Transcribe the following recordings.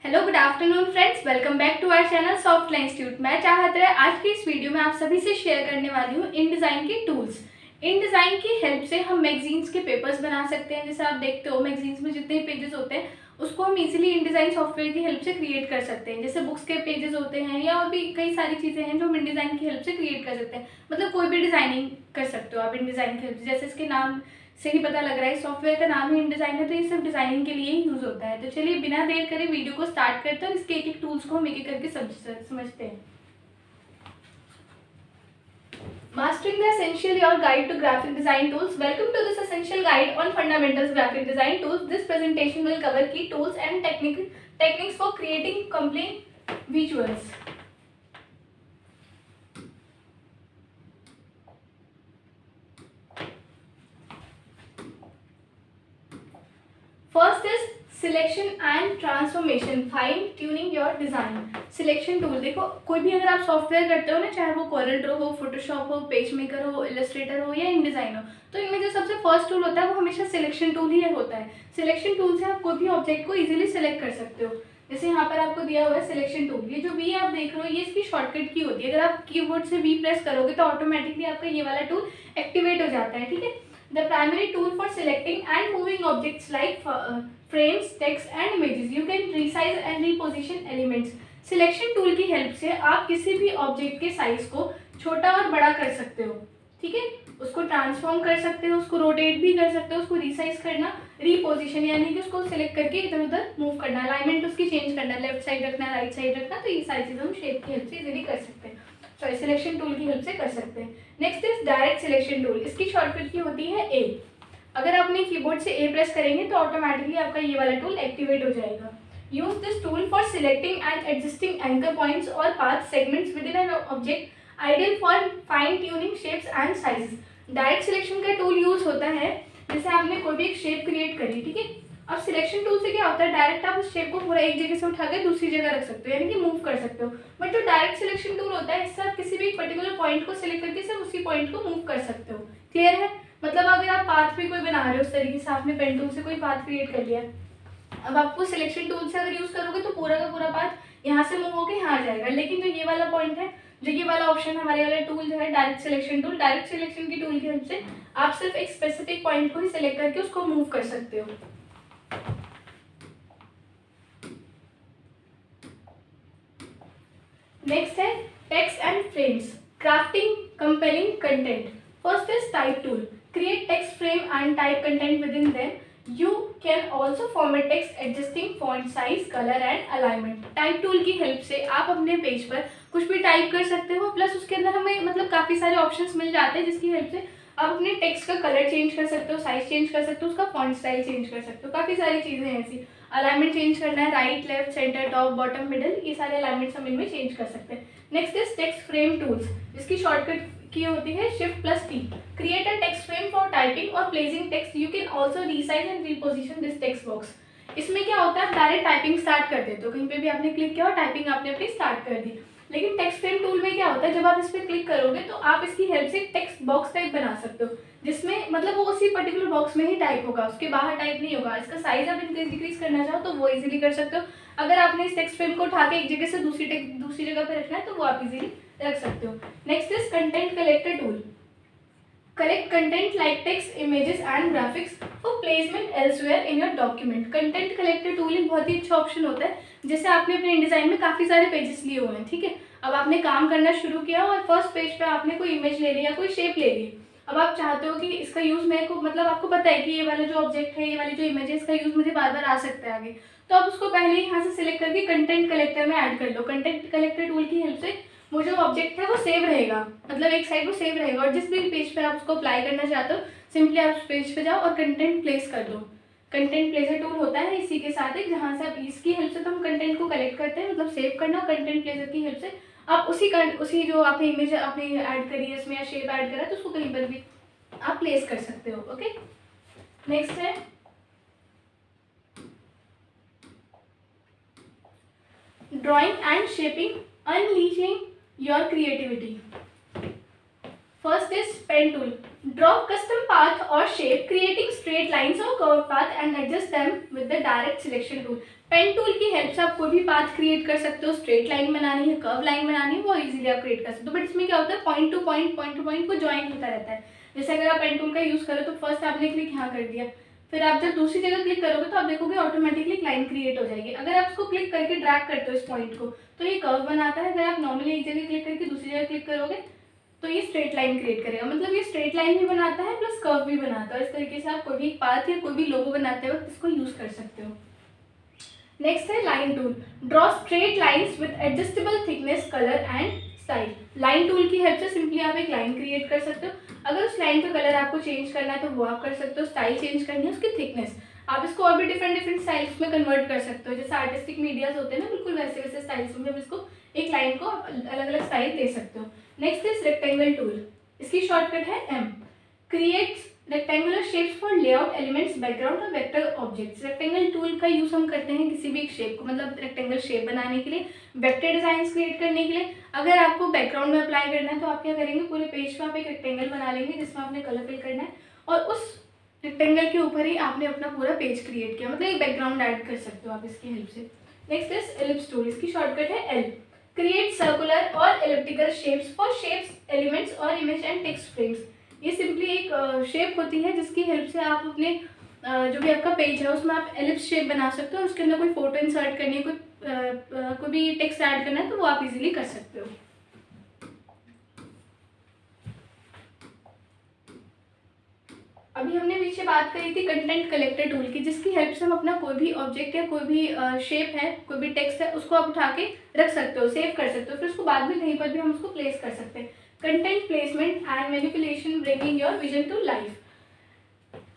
Hello good afternoon friends, welcome back to our channel Softline institute. मैं चाहत रहा आज की इस वीडियो में आप सभी से शेयर करने वाली हूँ इन डिज़ाइन के टूल्स। इन डिज़ाइन की हेल्प से हम मैगजीन्स के पेपर्स बना सकते हैं। जैसे आप देखते हो मैगजीन्स में जितने पेजेस होते हैं उसको हम इजीली इन डिज़ाइन सॉफ्टवेयर की हेल्प से क्रिएट कर सकते हैं। जैसे बुक्स के पेजेस होते हैं या और भी कई सारी चीज़ें हैं जो हम इन डिज़ाइन की हेल्प से क्रिएट कर सकते हैं। मतलब कोई भी डिज़ाइनिंग कर सकते हो आप इन डिज़ाइन की हेल्प से। जैसे इसके नाम से ही पता लग रहा है सॉफ्टवेयर का नाम ही इन डिज़ाइन है, तो ये सिर्फ डिज़ाइनिंग के लिए ही यूज़ होता है। तो चलिए बिना देर करे वीडियो को स्टार्ट करते हैं और इसके एक एक टूल्स को हम एक एक करके समझते हैं। Mastering the Essential, your guide to graphic design tools. Welcome to this essential guide on fundamentals graphic design tools. This presentation will cover key tools and techniques for creating complete visuals. First is selection and transformation, fine tuning your design. Selection tool देखो, कोई भी अगर आप software करते हो ना, चाहे वो कोरल ड्रॉ हो, फोटोशॉप हो, पेज मेकर हो, इलस्ट्रेटर हो या इनडिजाइन हो, तो इनमें जो सबसे फर्स्ट टूल होता है वो हमेशा सिलेक्शन टूल ही होता है। सिलेक्शन टूल से आप कोई भी ऑब्जेक्ट को इजीली सिलेक्ट कर सकते हो। जैसे यहाँ पर आपको दिया हुआ है सिलेक्शन टूल, ये जो वी आप देख रहे हो ये इसकी शॉर्टकट की होती है। अगर आप कीबोर्ड से वी प्रेस करोगे तो ऑटोमेटिकली आपका ये वाला टूल एक्टिवेट हो जाता है। ठीक है, the primary tool for selecting and moving objects like frames, text and images. You can resize and reposition elements. Selection tool की हेल्प से आप किसी भी ऑब्जेक्ट के साइज को छोटा और बड़ा कर सकते हो। ठीक है, उसको ट्रांसफॉर्म कर सकते हो, उसको रोटेट भी कर सकते हो, उसको रिसाइज करना, रिपोजिशन यानी कि उसको सिलेक्ट करके इधर उधर मूव करना, अलाइनमेंट उसकी चेंज करना, लेफ्ट साइड रखना, राइट साइड रखना, तो ये सारी चीज़ें हम शेप की हेल्प से इजीली कर सकते हैं। सॉरी, सिलेक्शन टूल की हेल्प से कर सकते हैं। Next is direct selection tool. इसकी शॉर्टकट की होती है ए। अगर आप अपने कीबोर्ड से ए प्रेस करेंगे तो ऑटोमेटिकली आपका ये वाला टूल एक्टिवेट हो जाएगा। Use this tool for selecting and adjusting anchor points और path segments within an object, ideal for fine tuning shapes and sizes. Direct selection का टूल यूज होता है जैसे आपने कोई भी एक शेप क्रिएट करी। ठीक है, अब सिलेक्शन टूल से क्या होता है, डायरेक्ट आप उस शेप को पूरा एक जगह से उठा के दूसरी जगह रख सकते हो, यानी कि मूव कर सकते हो। बट जो डायरेक्ट सिलेक्शन टूल होता है इससे आप किसी भी एक पर्टिकुलर पॉइंट को सिलेक्ट करके सिर्फ उसी पॉइंट को मूव कर सकते हो। क्लियर है? मतलब अगर आप पाथ भी कोई बना रहे हो उस तरीके से, आपने पेन टूल से कोई पाथ क्रिएट कर लिया, अब आपको सिलेक्शन टूल से अगर यूज करोगे तो पूरा का पूरा पाथ यहाँ से मूव होकर यहाँ आ जाएगा। लेकिन जो ये वाला पॉइंट है, जो ये वाला ऑप्शन हमारे वाला टूल जो है direct selection tool, direct selection की टूल की हेल्प से आप सिर्फ एक स्पेसिफिक पॉइंट को ही सिलेक्ट करके उसको मूव कर सकते हो। नेक्स्ट है text and frames, crafting compelling content. First is type tool, create text frame and type content with in them. You can also format text adjusting font size, color and alignment. Type tool की help से आप अपने page पर कुछ भी type कर सकते हो, प्लस उसके अंदर हमें मतलब काफ़ी सारे ऑप्शंस मिल जाते हैं जिसकी हेल्प से आप अपने टेक्स्ट का कलर चेंज कर सकते हो, साइज चेंज कर सकते हो, उसका फॉन्ट स्टाइल चेंज कर सकते हो। काफ़ी सारी चीज़ें हैं ऐसी। अलाइनमेंट चेंज करना है, right left centre top bottom middle, ये सारे अलाइनमेंट्स हम इनमें चेंज कर सकते हैं। Next is text frame tools, जिसकी शॉर्टकट की होती है shift plus T. Create a text frame for typing और placing text. You can also resize and reposition this text box. इसमें क्या होता है, डायरेक्ट टाइपिंग स्टार्ट कर देते हो, कहीं पे भी आपने क्लिक किया और टाइपिंग आपने अपनी स्टार्ट कर दी। लेकिन टेक्स्ट फ्रेम टूल में क्या होता है, जब आप इस पर क्लिक करोगे तो आप इसकी हेल्प से टेक्स्ट बॉक्स टाइप बना सकते हो, जिसमें मतलब वो उसी पर्टिकुलर बॉक्स में ही टाइप होगा, उसके बाहर टाइप नहीं होगा। इसका साइज आप इंक्रीज डिक्रीज करना चाहो तो वो इजीली कर सकते हो। अगर आपने इस टेक्स्ट फ्रेम को उठा के एक जगह से दूसरी जगह पे रखना है तो वो आप इजीली रख सकते हो। Next is content collector tool, collect content like text, images and graphics for placement elsewhere in your document. Content collector tool एक बहुत ही अच्छा ऑप्शन होता है। जैसे आपने अपने डिजाइन में काफ़ी सारे पेजेस लिए हुए हैं, ठीक है, अब आपने काम करना शुरू किया और फर्स्ट पेज पे आपने कोई इमेज ले लिया, कोई शेप ले ली। अब आप चाहते हो कि इसका यूज़ मेरे को मतलब आपको पता है कि ये वाला जो ऑब्जेक्ट है, ये वाली जो इमेज है, इसका यूज़ मुझे बार बार आ सकता है आगे, तो आप उसको पहले ही यहाँ से सिलेक्ट करके कंटेंट कलेक्टर में ऐड कर लो। कंटेंट कलेक्टर टूल की हेल्प से वो जो ऑब्जेक्ट है वो सेव रहेगा, मतलब एक साइड वो सेव रहेगा, और जिस भी पेज पर आप उसको अप्लाई करना चाहते हो सिंपली आप उस पेज पे जाओ और कंटेंट प्लेस कर दो। कंटेंट प्लेसर टूल होता है इसी के साथ एक, जहाँ से आप इसकी हेल्प से तो हम कंटेंट को कलेक्ट करते हैं, मतलब सेव करना, कंटेंट प्लेसर की हेल्प से आप उसी जो आपने इमेज आपने ऐड करी है इसमें या शेप ऐड करा है तो उसको कहीं पर भी आप प्लेस कर सकते हो। ओके, नेक्स्ट है drawing and shaping, unleashing your creativity. First is pen tool, Draw custom path or shape, creating straight lines or curved path and adjust them with the direct selection tool. Pen tool की help से आप कोई भी path create कर सकते हो, straight line बनानी है, कर्व लाइन बनानी है, वो इजीली आप क्रिएट कर सकते हो। बट इसमें क्या होता है, पॉइंट टू पॉइंट को ज्वाइन होता रहता है। जैसे अगर आप पेन टूल का यूज करो तो फर्स्ट आपने क्लिक यहाँ कर दिया, फिर आप जब दूसरी जगह क्लिक करोगे तो आप देखोगे ऑटोमेटिकली एक लाइन क्रिएट हो जाएगी। अगर आप इसको क्लिक करके ड्रैग करते हो इस पॉइंट को तो ये कर्व बनाता है। अगर आप नॉर्मली एक जगह क्लिक करके दूसरी जगह क्लिक करोगे तो ये स्ट्रेट लाइन क्रिएट करेगा। मतलब ये स्ट्रेट लाइन भी बनाता है प्लस कर्व भी बनाता है। इस तरीके से आप कोई भी पाथ या कोई भी लोगो बनाते वक्त इसको यूज कर सकते हो। नेक्स्ट है line tool. Draw straight lines with adjustable thickness, colour and style. Line tool की हेल्प से सिंपली आप एक लाइन क्रिएट कर सकते हो। अगर उस लाइन का कलर आपको चेंज करना है तो वो आप कर सकते हो, स्टाइल चेंज करनी है उसकी थिकनेस, आप इसको और भी डिफरेंट स्टाइल्स में कन्वर्ट कर सकते हो। जैसे आर्टिस्टिक मीडियाज होते हैं ना, बिल्कुल वैसे वैसे स्टाइल्स में आप इसको एक लाइन को अलग अलग स्टाइल दे सकते हो। नेक्स्ट इज रेक्टेंगल टूल, इसकी शॉर्टकट है M. Creates rectangular shapes for layout elements, background और वेक्टर ऑब्जेक्ट्स। रेक्टेंगल टूल का यूज हम करते हैं किसी भी एक शेप को, मतलब रेक्टेंगल शेप बनाने के लिए, वेक्टर डिजाइन क्रिएट करने के लिए। अगर आपको बैकग्राउंड में अप्लाई करना है तो आप क्या करेंगे, पूरे पेज पे आप एक रेक्टेंगल बना लेंगे जिसमें आपने कलर फिल करना है और उस रेक्टेंगल के ऊपर ही आपने अपना पूरा पेज क्रिएट किया, मतलब एक बैकग्राउंड ऐड कर सकते हो आप इसकी हेल्प से। नेक्स्ट इज एलिप्स टूल, इसकी शॉर्टकट है एल। क्रिएट सर्कुलर और elliptical shapes for shapes, elements और इमेज एंड टेक्स्ट फ्रेम्स। ये सिंपली एक शेप होती है जिसकी हेल्प से आप अपने जो भी आपका पेज है उसमें आप एलिप्स शेप बना सकते हो। उसके अंदर कोई फोटो इंसर्ट करनी है, कोई भी टेक्स्ट ऐड करना है तो वो आप इजीली कर सकते हो। अभी हमने पीछे बात करी थी कंटेंट कलेक्टर टूल की, जिसकी हेल्प से हम अपना कोई भी ऑब्जेक्ट या कोई भी शेप है, कोई भी टेक्स्ट है, उसको आप उठा के रख सकते हो, सेव कर सकते हो, फिर उसको बाद में कहीं पर भी हम उसको प्लेस कर सकते हैं। Content placement and manipulation, bringing your vision to life.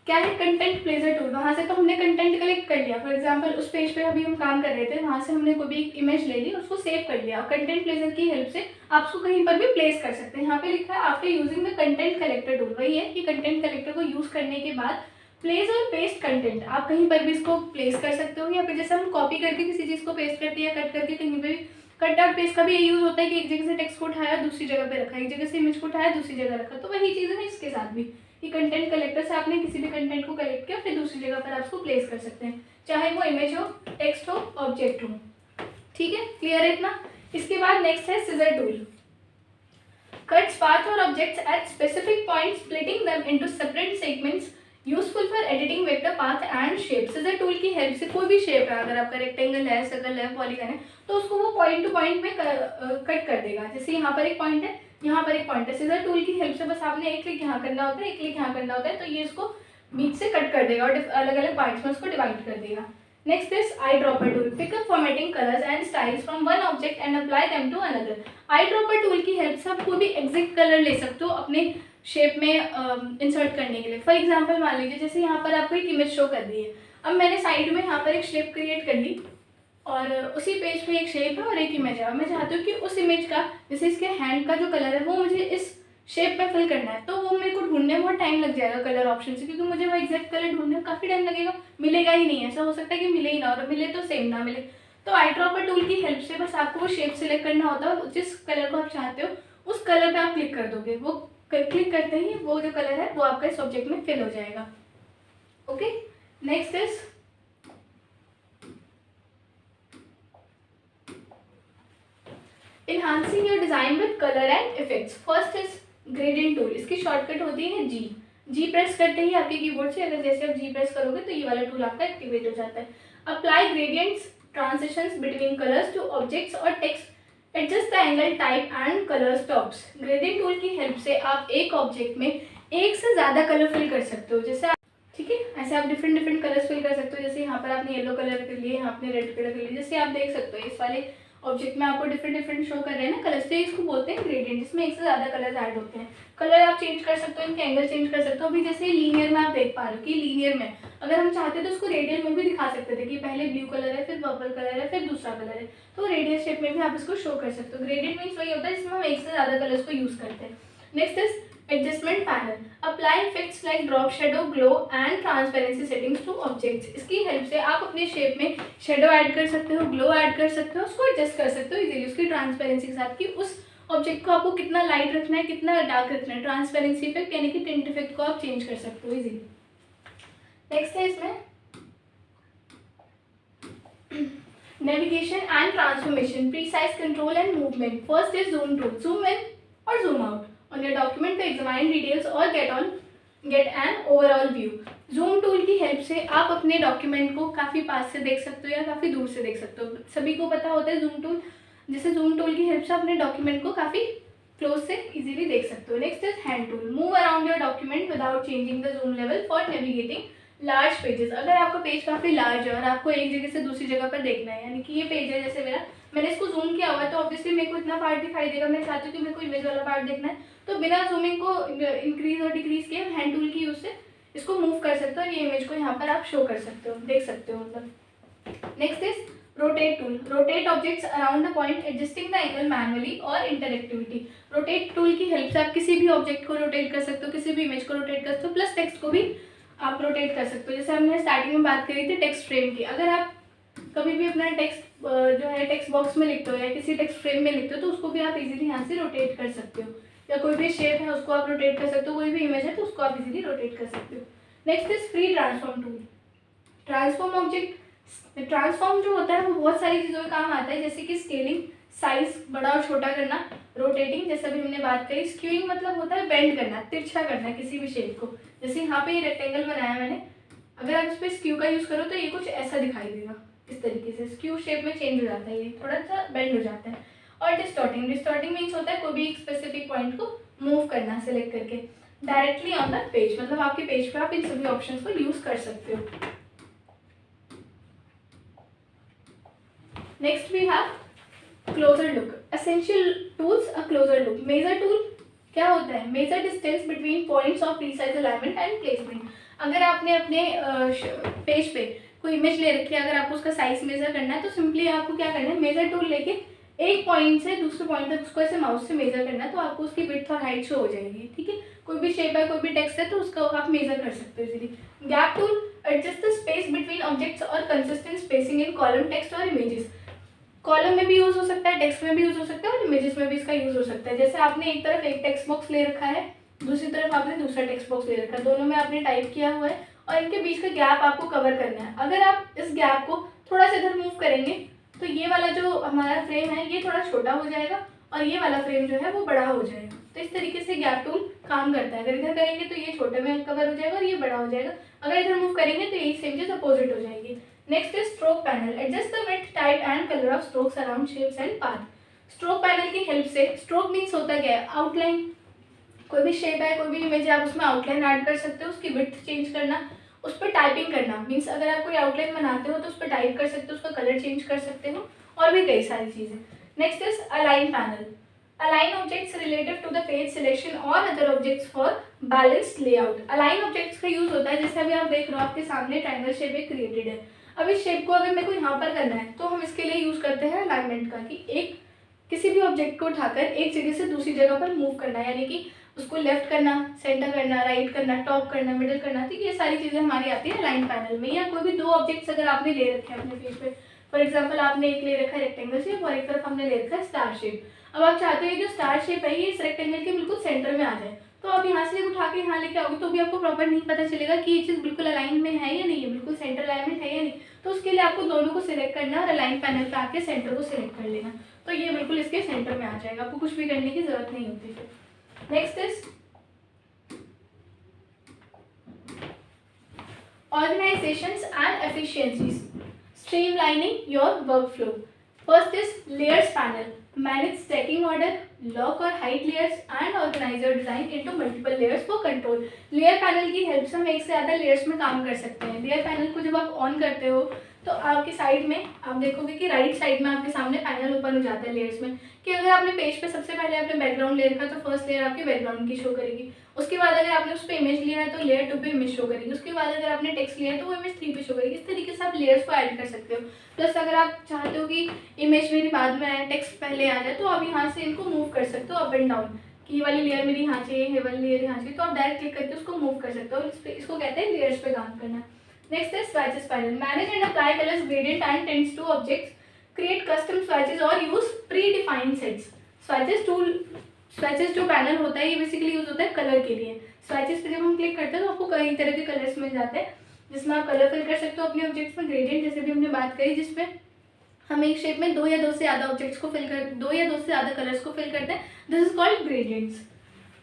क्या है कंटेंट प्लेसर टूल? वहाँ से तो हमने कंटेंट कलेक्ट कर लिया, फॉर एग्जांपल उस पेज पे अभी हम काम कर रहे थे, वहाँ से हमने कोई भी एक इमेज ले ली, उसको सेव कर लिया और कंटेंट प्लेसर की हेल्प से आप उसको कहीं पर भी प्लेस कर सकते हैं। यहाँ पे लिखा है after using the content collector tool, वही है कि कंटेंट कलेक्टर को यूज करने के बाद प्लेस और पेस्ट कंटेंट, आप कहीं पर भी इसको प्लेस कर सकते हो। या फिर जैसे हम कॉपी करके किसी चीज़ को पेस्ट करते हैं या कट करके कहीं पर भी, कट और पेस्ट का भी ये यूज होता है कि एक जगह से टेक्स्ट को उठाया दूसरी जगह पे रखा, एक जगह से इमेज को उठाया दूसरी जगह रखा, तो वही चीज़ है इसके साथ भी कि कंटेंट कलेक्टर से आपने किसी भी कंटेंट को कलेक्ट किया फिर दूसरी जगह पर आप उसको प्लेस कर सकते हैं, चाहे वो इमेज हो, टेक्स्ट हो, ऑब्जेक्ट हो। ठीक है, क्लियर है इतना? इसके बाद नेक्स्ट है सिजर टूल। कट्स पाथ और objects at specific point, splitting them into separate segments, useful for editing vector path and shape. Scissor tool की हेल्प से कोई भी शेप है, अगर आपका रेक्टेंगल है, सर्कल है, पॉलीगन है, तो उसको वो पॉइंट टू पॉइंट में कट कर देगा। जैसे यहाँ पर एक पॉइंट है, यहाँ पर एक पॉइंट है, सिजर टूल की हेल्प से बस आपने एक क्लिक यहाँ करना होता है, एक क्लिक यहाँ करना होता है, तो ये इसको बीच से कट कर देगा और अलग अलग पार्ट्स में उसको डिवाइड कर देगा। Next is eye dropper tool. Pick up formatting colours and styles from one object and apply them to another. Eye dropper tool की हेल्प से आप कोई भी एग्जैक्ट कलर ले सकते हो अपने शेप में इंसर्ट करने के लिए। फॉर एग्जाम्पल मान लीजिए जैसे यहाँ पर आपको एक इमेज शो कर दी है, अब मैंने साइड में यहाँ पर एक शेप क्रिएट कर ली और उसी पेज पे एक शेप है और एक इमेज है, और मैं चाहती हूँ कि उस इमेज का, जैसे इसके हैंड का जो कलर है वो मुझे इस शेप पे फिल करना है, तो वो मेरे को ढूंढने में बहुत टाइम लग जाएगा कलर ऑप्शन से, क्योंकि मुझे वो एग्जैक्ट कलर ढूंढने में काफ़ी टाइम लगेगा, मिलेगा ही नहीं। ऐसा हो सकता है कि मिले ही ना, और मिले तो सेम ना मिले। तो आई ड्रॉपर टूल की हेल्प से बस आपको वो शेप सिलेक्ट करना होता है, जिस कलर को आप चाहते हो उस कलर पे आप क्लिक कर दोगे, वो क्लिक करते ही वो जो कलर है वो आपका इस ऑब्जेक्ट में फिल हो जाएगा। Okay, next is enhancing your design with color and effects. First is gradient tool, इसकी शॉर्टकट होती है जी। जी प्रेस करते ही आपके कीबोर्ड से अगर जैसे आप जी प्रेस करोगे तो ये वाला टूल आपका एक्टिवेट हो जाता है। Apply gradients, transitions between colours to objects और text, adjust the angle, type and colour stops. Gradient tool की हेल्प से आप एक ऑब्जेक्ट में एक से ज़्यादा कलर फिल कर सकते हो। जैसे ठीक है, ऐसे आप डिफरेंट कलर्स फिल कर सकते हो। जैसे यहाँ पर आपने येलो कलर कर लिए, यहाँ आपने रेड कलर कर लिए, जैसे आप देख सकते हो इस वाले ऑब्जेक्ट में आपको डिफरेंट शो कर रहे हैं ना कलर्स, तो इसको बोलते हैं ग्रेडियंट, जिसमें एक से ज़्यादा कलर ऐड होते हैं। कलर आप चेंज कर सकते हो, इनके एंगल चेंज कर सकते हो। अभी जैसे लीनियर में आप देख पा रहे हो कि लीनियर में अगर हम चाहते तो उसको रेडियल में भी दिखा सकते थे कि पहले ब्लू कलर है, फिर पर्पल कलर है, फिर दूसरा कलर है, तो रेडियल शेप में भी आप इसको शो कर सकते हो। ग्रेडियंट मीन्स वही होता है जिसमें हम एक से ज़्यादा कलर्स को यूज़ करते हैं। Next is adjustment panel. Apply effects like drop, shadow, glow and transparency settings two objects. इसकी हेल्प से आप अपने शेप में शेडो ऐड कर सकते हो, ग्लो ऐड कर सकते हो, उसको एडजस्ट कर सकते हो इजीली उसकी ट्रांसपेरेंसी के साथ, कि उस ऑब्जेक्ट को आपको कितना लाइट रखना है, कितना डार्क रखना है, ट्रांसपेरेंसी इफेक्ट यानी कि टिंट इफेक्ट को आप चेंज कर सकते हो इजीली। नेक्स्ट है इसमें navigation and transformation, precise control and movement. First is zoom tool, zoom in और zoom out on your document to examine details और get an overall view. Zoom tool की हेल्प से आप अपने डॉक्यूमेंट को काफ़ी पास से देख सकते हो या काफ़ी दूर से देख सकते हो। सभी को पता होता है जूम टूल, जैसे जूम टूल की हेल्प से अपने डॉक्यूमेंट को काफ़ी क्लोज से इजीली देख सकते हो। Next is hand tool, move around your document without changing the zoom level for navigating large pages. अगर आपका पेज काफ़ी लार्ज है और आपको एक जगह से दूसरी जगह पर देखना है, यानी कि ये पेज है जैसे मेरा, मैंने इसको जूम किया हुआ है तो ऑब्वियसली मेरे को इतना पार्ट दिखाई देगा, मैं चाहती हूँ कि मेरे को इमेज वाला पार्ट देखना है, तो बिना जूमिंग को इंक्रीज और डिक्रीज किए हैंड टूल की यूज से इसको मूव कर सकते हो और ये इमेज को यहाँ पर आप शो कर सकते हो, देख सकते हो मतलब। Next is rotate tool, rotate objects around the point adjusting the angle manually और इंटरएक्टिविटी। रोटेट टूल की हेल्प से आप किसी भी ऑब्जेक्ट को रोटेट कर सकते हो, किसी भी इमेज को रोटेट कर सकते हो, प्लस टेक्स्ट को भी आप रोटेट कर सकते हो। जैसे हमने स्टार्टिंग में बात करी थी टेक्स्ट फ्रेम की, अगर आप कभी भी अपना टेक्स्ट जो है टेक्स्ट बॉक्स में लिखते हो या किसी टेक्स्ट फ्रेम में लिखते हो तो उसको भी आप इजीली यहाँ से रोटेट कर सकते हो, या कोई भी शेप है उसको आप रोटेट कर सकते हो, कोई भी इमेज है तो उसको आप इजीली रोटेट कर सकते हो। Next is free transform tool, transform object, transform जो होता है वो बहुत सारी चीज़ों में काम आता है, जैसे कि स्केलिंग, साइज बड़ा और छोटा करना, रोटेटिंग जैसे भी हमने बात करी, स्क्यूइंग मतलब होता है बेंड करना, तिरछा करना किसी भी शेप को। जैसे यहाँ पे ये रेक्टेंगल बनाया मैंने, अगर आप इस पर स्क्यू का यूज़ करो तो ये कुछ ऐसा दिखाई देगा, इस तरीके से स्क्यू शेप में चेंज हो जाता है, ये थोड़ा सा बेंड हो जाता है। और डिस्टॉर्टिंग, डिस्टॉर्टिंग मीन्स होता है कोई भी एक स्पेसिफिक पॉइंट को मूव करना सेलेक्ट करके डायरेक्टली ऑन द पेज, मतलब आपके पेज पे आप इन सभी ऑप्शंस को यूज़ कर सकते हो। Next we have closer look, essential tools a closer look. Measure tool क्या होता है, measure distance between points of precise alignment and placement. अगर आपने अपने पेज पे कोई इमेज ले रखी है, अगर आपको उसका साइज मेजर करना है तो सिंपली आपको क्या करना है, मेजर टूल लेके एक पॉइंट से दूसरे पॉइंट तक उसको ऐसे माउस से मेजर करना है तो आपको उसकी विड्थ और हाइट शो हो जाएगी। ठीक है, कोई भी शेप है, कोई भी टेक्स्ट है तो उसको आप मेजर कर सकते हो easily. Gap tool, adjust the space between objects और consistent spacing in column, text और इमेजेस। कॉलम में भी यूज हो सकता है, टेक्स्ट में भी यूज हो सकता है और इमेजेस में भी इसका यूज हो सकता है। जैसे आपने एक तरफ एक टेक्स्ट बॉक्स ले रखा है, दूसरी तरफ आपने दूसरा टेक्स्ट बॉक्स ले रखा है, दोनों में आपने टाइप किया हुआ है और इनके बीच का गैप आपको कवर करना है। अगर आप इस गैप को थोड़ा सा इधर मूव करेंगे तो ये वाला जो हमारा फ्रेम है ये थोड़ा छोटा हो जाएगा और ये वाला फ्रेम जो है वो बड़ा हो जाएगा। तो इस तरीके से गैप टूल काम करता है। अगर इधर करेंगे तो ये छोटे में कवर हो जाएगा और ये बड़ा हो जाएगा, अगर इधर मूव करेंगे तो यही सेम चीज अपोजिट हो जाएगी। Next is stroke panel, adjust the width, type and colour of strokes around shapes and path. Stroke panel की हेल्प से, स्ट्रोक मीन्स होता क्या है, आउटलाइन, कोई भी शेप है, कोई भी इमेज है, आप उसमें आउटलाइन ऐड कर सकते हो, उसकी विड्थ चेंज करना, उस पर टाइपिंग करना, मीन्स अगर आप कोई आउटलाइन बनाते हो तो उस पर टाइप कर सकते हो, उसका कलर चेंज कर सकते हो और भी कई सारी चीज़ें। Next is align panel, align objects relative to the page selection और other objects for balanced layout. Align objects का यूज होता है, जैसे अभी आप देख रहे हो आपके सामने ट्रायंगल शेप एक क्रिएटेड है, अब इस शेप को अगर मेरे को यहाँ पर करना है तो हम इसके लिए यूज करते हैं अलाइनमेंट का, कि एक किसी भी ऑब्जेक्ट को उठाकर एक जगह से दूसरी जगह पर मूव करना, यानी कि उसको लेफ्ट करना, सेंटर करना, राइट करना, टॉप करना, मिडिल करना, तो ये सारी चीज़ें हमारी आती है अलाइन पैनल में। या कोई भी दो ऑब्जेक्ट्स अगर आपने ले रखे हैं अपने पेज पे, फॉर एग्जांपल आपने एक ले रखा है रेक्टेंगल शेप और एक तरफ हमने ले रखा है स्टार शेप। अब आप चाहते हो जो स्टार शेप है ये इस रेक्टेंगल के बिल्कुल सेंटर में आ जाए, तो आप यहाँ से उठा के यहाँ लेके आओगे तो भी आपको प्रॉपर नहीं पता चलेगा कि ये चीज़ बिल्कुल अलाइन में है या नहीं है, बिल्कुल सेंटर अलाइनमेंट है या नहीं। तो उसके लिए आपको दोनों को सिलेक्ट करना है और अलाइन पैनल पे आके सेंटर को सिलेक्ट कर लेना, तो ये बिल्कुल इसके सेंटर में आ जाएगा, आपको कुछ भी करने की जरूरत नहीं होती फिर। Next is organizations and efficiencies, streamlining your workflow. First is layers panel, manage stacking order, lock or hide layers and organize your design into multiple layers for control. Layer panel की हेल्प से हम एक से ज़्यादा layers में काम कर सकते हैं। लेयर पैनल को जब आप ऑन करते हो तो आपकी साइड में आप देखोगे कि राइट साइड में आपके सामने पैनल ओपन हो जाता है लेयर्स में, कि अगर आपने पेज पे सबसे पहले आपने बैकग्राउंड ले रखा तो फर्स्ट लेयर आपकी बैकग्राउंड की शो करेगी, उसके बाद अगर आपने उस पर इमेज लिया है तो लेयर 2 पे इमेज शो करेगी, उसके बाद अगर आपने टेक्स्ट लिया है तो वो इमेज 3 पे शो करेगी। इस तरीके से आप लेयर्स को ऐड कर सकते हो। प्लस अगर आप चाहते हो कि इमेज मेरी बाद में आए, टेक्स्ट पहले आ जाए, तो आप यहाँ से इनको मूव कर सकते हो अप एंड डाउन, कि ये वाली लेयर मेरी यहाँ चाहिए, ये वाली लेयर यहाँ चाहिए, तो आप डायरेक्ट क्लिक करके उसको मूव कर सकते हो। इसको कहते हैं लेयर्स पे काम करना। Next is swatches panel, manage and apply colors, gradient and tints to objects, create custom swatches or use predefined sets. Swatches जो पैनल होता है ये बेसिकली यूज होता है कलर के लिए। स्वैचेस पे जब हम क्लिक करते हैं तो आपको कई तरह के कलर्स मिल जाते हैं जिसमें आप कलर फिल कर सकते हो अपने ऑब्जेक्ट्स में। ग्रेडियंट जैसे भी हमने बात करी जिसमें हम एक शेप में दो या दो से ज़्यादा कलर्स को फिल करते हैं, this is called gradients.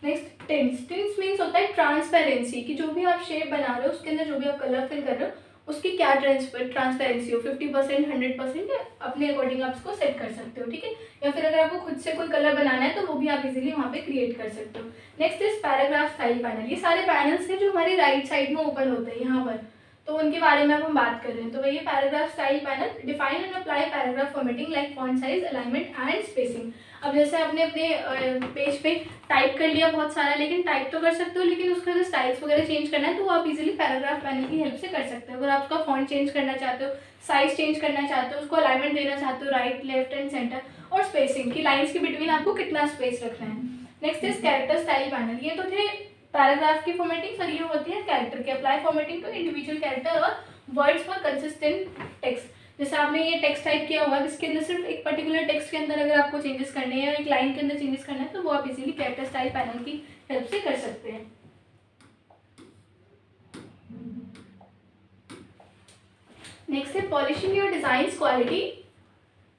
Next tints means होता है ट्रांसपेरेंसी, कि जो भी आप शेप बना रहे हो उसके अंदर जो भी आप कलर फिल कर रहे हो उसकी क्या ट्रांसपेरेंसी हो, 50%, 100%, या अपने अकॉर्डिंग आप उसको सेट कर सकते हो, ठीक है। या फिर अगर आपको खुद से कोई कलर बनाना है तो वो भी आप इजीली वहाँ पे क्रिएट कर सकते हो। Next is paragraph style panel. ये सारे पैनल्स हैं जो हमारी राइट साइड में ओपन होते हैं यहाँ पर, तो उनके बारे में अब हम बात कर रहे हैं। तो वही paragraph style panel, define and apply paragraph formatting like font size, alignment and spacing. अब जैसे आपने अपने पेज पे टाइप कर लिया बहुत सारा, लेकिन टाइप तो कर सकते हो, लेकिन उसका जो स्टाइल्स वगैरह चेंज करना है तो वो आप इजीली पैराग्राफ पैनल की हेल्प से कर सकते हो। अगर आप उसका फॉन्ट चेंज करना चाहते हो, साइज चेंज करना चाहते हो, उसको अलाइनमेंट देना चाहते हो राइट, लेफ्ट एंड सेंटर, और स्पेसिंग की लाइन्स के बिटवीन आपको कितना स्पेस रखना है। Next is character style panel. ये तो थे पैराग्राफ की फॉर्मेटिंग, और ये होती है कैरेक्टर की। Apply formatting to individual character और वर्ड्स फॉर कंसिस्टेंट टेक्स्ट। जैसे आपने ये टेक्स्ट टाइप किया हुआ है जिसके अंदर सिर्फ एक पर्टिकुलर टेक्स्ट के अंदर अगर आपको चेंजेस करने हैं या एक लाइन के अंदर चेंजेस करना है तो वो आप इजीली कैरेक्टर स्टाइल पैनल की हेल्प से कर सकते हैं। नेक्स्ट है polishing your designs quality,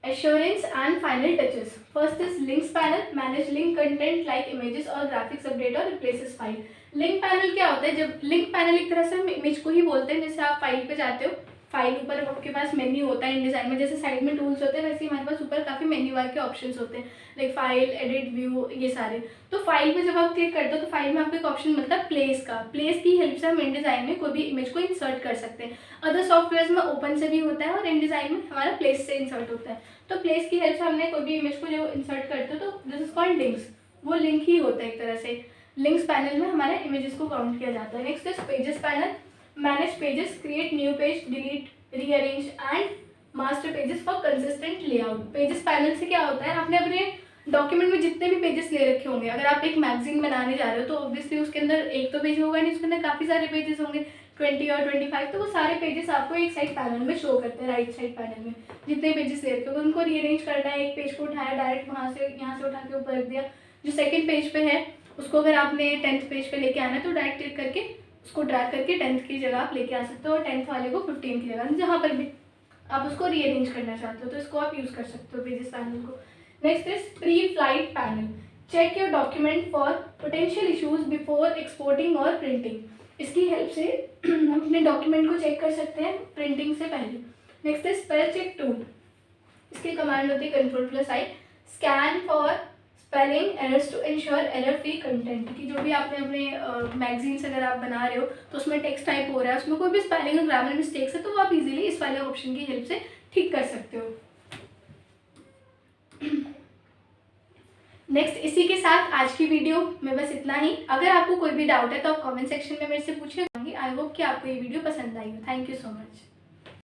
assurance and final touches. First is links panel, manage link content like images or graphics update or replaces file. Link panel क्या होता है? जब लिंक पैनल एक तरह से हम इमेज को ही बोलते हैं। जैसे आप फाइल पे जाते हो, फाइल ऊपर आपके पास मेन्यू होता है InDesign में, जैसे साइड में टूल्स होते हैं वैसे ही हमारे पास ऊपर काफ़ी मेन्यू बार के ऑप्शंस होते हैं, लाइक फाइल, एडिट, व्यू, ये सारे। तो फाइल पे जब आप क्लिक करते हो तो फाइल में आपको एक ऑप्शन मिलता है प्लेस का। प्लेस की हेल्प से हम InDesign में कोई भी इमेज को इंसर्ट कर सकते हैं। अदर सॉफ्टवेयर में ओपन से भी होता है और InDesign में हमारा प्लेस से इंसर्ट होता है। तो प्लेस की हेल्प से हमने कोई भी इमेज को जो इंसर्ट करते हो तो दिस इज कॉल्ड लिंक्स, वो लिंक ही होता है एक तरह से। लिंक्स पैनल में हमारे इमेजेस को काउंट किया जाता है। Next is pages panel, manage pages, create new page, delete, rearrange and master pages for consistent layout. Pages panel से क्या होता है, आपने अपने डॉक्यूमेंट में जितने भी पेजेस ले रखे होंगे, अगर आप एक मैगजीन बनाने जा रहे हो तो ऑब्वियसली उसके अंदर एक तो पेज होगा नहीं, उसके अंदर काफ़ी सारे पेजेस होंगे, 20 और 25, तो वो सारे पेजेस आपको एक साइड पैनल में शो करते हैं। राइट साइड पैनल में जितने पेजेस ले रखे होंगे उनको रीअरेंज करना है। एक पेज को उठाया डायरेक्ट वहाँ से यहाँ से उठा के ऊपर रख दिया, जो सेकंड पेज पे है उसको अगर आपने 10th पेज पे लेके आना है तो डायरेक्ट क्लिक करके उसको ड्रैग करके 10th की जगह आप लेके आ सकते हो, और 10th वाले को 15 की जगह, जहाँ पर भी आप उसको रीअरेंज करना चाहते हो तो इसको आप यूज़ कर सकते हो पेजेस पैनल को। Next is preflight panel, check your document for potential issues before exporting और प्रिंटिंग। इसकी हेल्प से हम अपने डॉक्यूमेंट को चेक कर सकते हैं प्रिंटिंग से पहले। Next is spell check tool, इसकी कमांड होती है Ctrl+I, scan for spelling errors to ensure error free content. कि जो भी आपने अपने मैगजीन्स अगर आप बना रहे हो तो उसमें टेक्स्ट टाइप हो रहा है, उसमें कोई भी स्पेलिंग और ग्रामर मिस्टेक्स है तो वो आप इजीली इस वाले ऑप्शन की हेल्प से ठीक कर सकते हो। नेक्स्ट, इसी के साथ आज की वीडियो में बस इतना ही। अगर आपको कोई भी डाउट है तो आप कमेंट सेक्शन में मेरे से पूछिए। आई होप कि आपको ये वीडियो पसंद आई हो। Thank you so much.